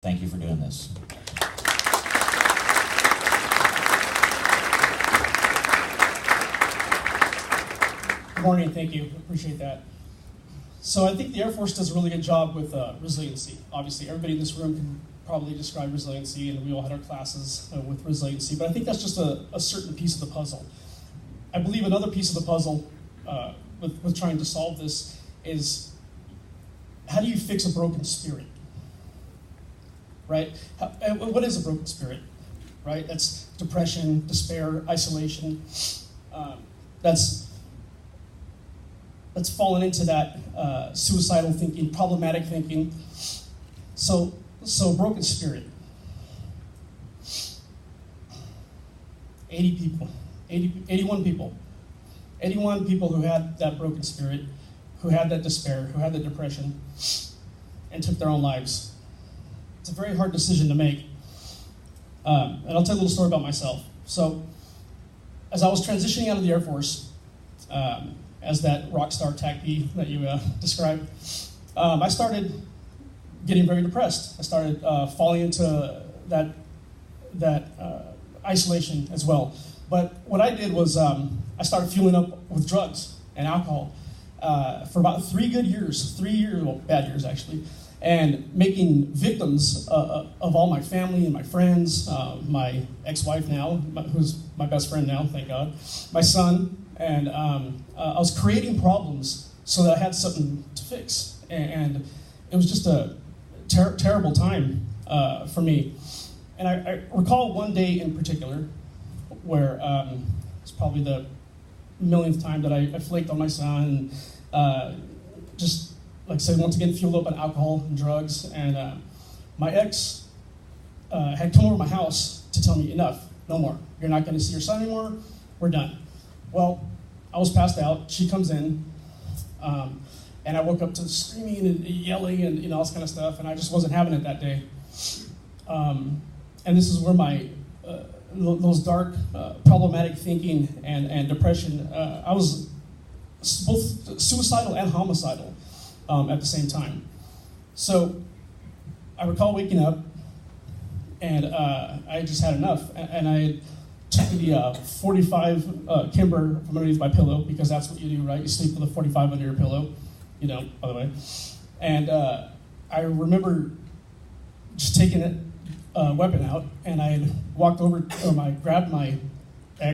Thank you for doing this. Good morning, thank you. Appreciate that. So I think the Air Force does a really good job with resiliency. Obviously, everybody in this room can probably describe resiliency, and we all had our classes with resiliency, but I think that's just a certain piece of the puzzle. I believe another piece of the puzzle with trying to solve this is, how do you fix a broken spirit? Right? What is a broken spirit? Right? That's depression, despair, isolation. That's fallen into that suicidal thinking, problematic thinking. So broken spirit. 81 people. 81 people who had that broken spirit, who had that despair, who had that depression, and took their own lives. It's a very hard decision to make. And I'll tell you a little story about myself. So, as I was transitioning out of the Air Force, as that rock star TACP that you described, I started getting very depressed. I started falling into that isolation as well. But what I did was I started fueling up with drugs and alcohol for about 3 good years, 3 years, well, bad years actually, and making victims of all my family and my friends, my ex-wife now, who's my best friend now, thank God, my son, and I was creating problems so that I had something to fix. And it was just a terrible time for me. And I recall one day in particular where it's probably the millionth time that I flaked on my son, and just, like I said, once again, fueled up on alcohol and drugs. And my ex had come over to my house to tell me, enough, no more. You're not going to see your son anymore. We're done. Well, I was passed out. She comes in, and I woke up to screaming and yelling and all this kind of stuff, and I just wasn't having it that day. And this is where my those dark, problematic thinking and depression, I was both suicidal and homicidal at the same time. So I recall waking up, and I just had enough, and I took the 45 Kimber from underneath my pillow, because that's what you do, right? You sleep with a 45 under your pillow, by the way. And I remember just taking it weapon out, and I had walked over, I grabbed my